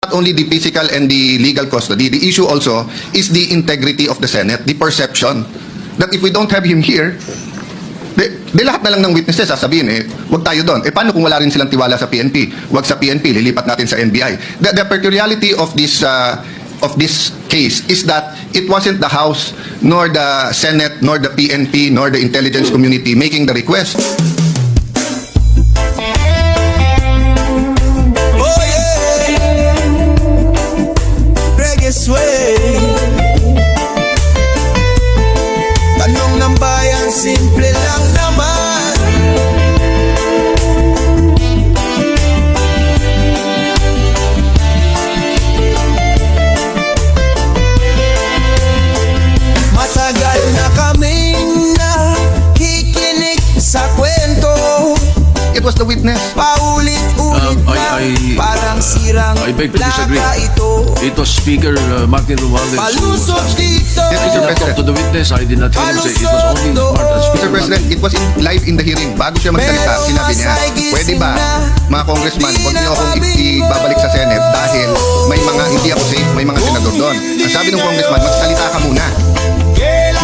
not only the physical and the legal custody, the issue also is the integrity of the Senate, the perception that if we don't have him here, di lahat na lang ng witnesses sasabihin, wag tayo doon. Paano kung wala rin silang tiwala sa PNP? Wag sa PNP, lilipat natin sa NBI. The peculiarity of this case is that it wasn't the House, nor the Senate, nor the PNP, nor the intelligence community making the request. Oh yeah, Reggae Sway. Tanong ng bayan, simple lang naman. Matagal na kaming nakikinig sa kwento. It was the witness. Paulit-ulit na parang sirang I beg to disagree. plaka ito. It was Speaker Martin Romualdez who Palusot dito. I did not talk to the witness. I did not hear him say it was only part of Mr. Speaker. President, it was live in the hearing. Bago siya magsalita, sinabi niya, pwede ba, mga congressman, huwag niyo akong ibabalik sa Senate dahil may mga, hindi ako safe, may mga senador doon. Ang sabi ng congressman, magsalita ka muna.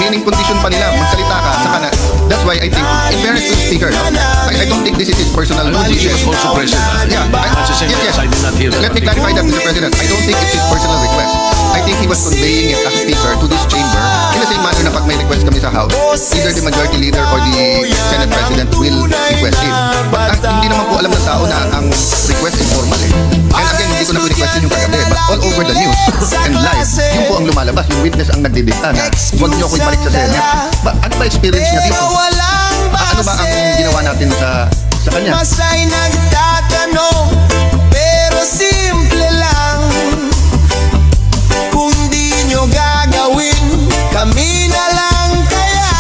Meaning condition pa nila, magsalita ka, saka na. That's why I think, in fairness to the Speaker, I don't think this is his personal I think he position. was also present. Yeah, At the same yes, time, I did not hear that. Let me clarify that, Mr. President. I don't think it's his personal request. I think he was conveying it as Speaker to this chamber in the same manner na pag may request kami sa House, either the Majority Leader or the Senate President will request it. But hindi naman po alam ng tao na ang request is formal eh. And again, hindi ko na po-requestin yung kagabi, but all over the news and live, yun po ang lumalabas, yung witness ang nagdidikta na huwag niyo ako ibalik sa Senate. Ano ba experience niya dito? Ano ba ang ginawa natin sa kanya? Masay nagtatanong, pero simple lang. Kung di nyo gagawin, kami na lang kaya.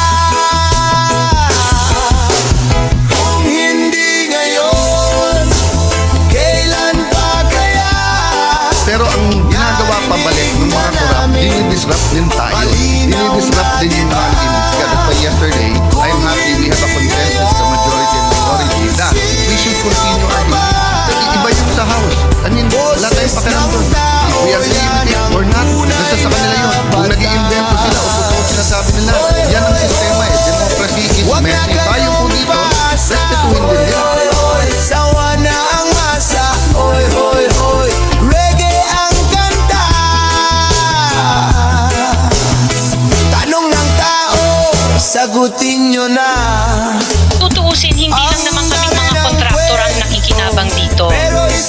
Kung hindi ngayon, kailan pa kaya? Pero ang ginagawa pabalik ng mga korap, dinidisrupt din tayo. Dinidisrupt din yung mga image. That's why yesterday, I'm happy we have a consensus sa majority and minority that we should continue our hearing. Kasi iba yung sa House. I mean, wala tayong pakialam doon. If we agree with it or not, basta sa kanila yun. Kung nag-i-invento sila o totoo sinasabi nila, yan ang sistema eh. Democracy is messy. Tayo po dito, respetuhin din nila. Sawa na ang masa, hoy, hoy, hoy. Reggae ang kanta. Tanong ng tao, sagutin nyo na. Tutuusin, hindi lang naman kaming mga kontraktor ang nakikinabang dito.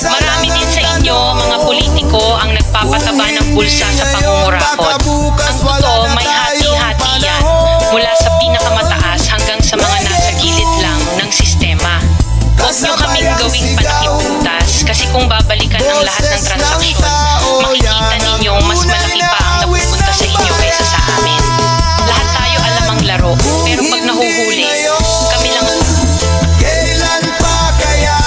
Marami din sa inyo, mga politiko, ang nagpapataba ng bulsa sa pangungurakot. Ang totoo, may hati-hati yan. Mula sa pinakamataas hanggang sa mga nasa gilid lang ng sistema. Huwag nyo kaming gawing panakiputas kasi kung babalikan ang lahat ng transaksyon, makikita ninyong mas malaki pa ang napupunta sa inyo kaysa sa amin. Lahat tayo alam ang laro, pero pag nahuhuli, kami lang ang Kailan pa kaya?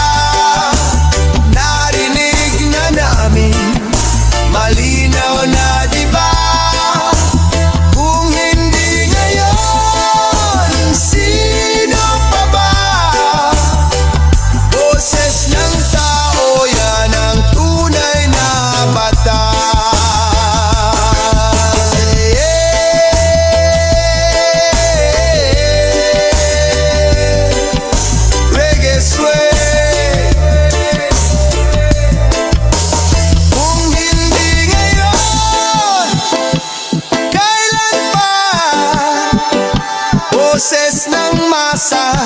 Narinig na namin, malinaw na diba? Kung hindi ngayon, sino pa ba? Boses ng tao, yan ang tunay na batas. Reggae Sway. Kung hindi ngayon, kailan pa? Boses ng masa,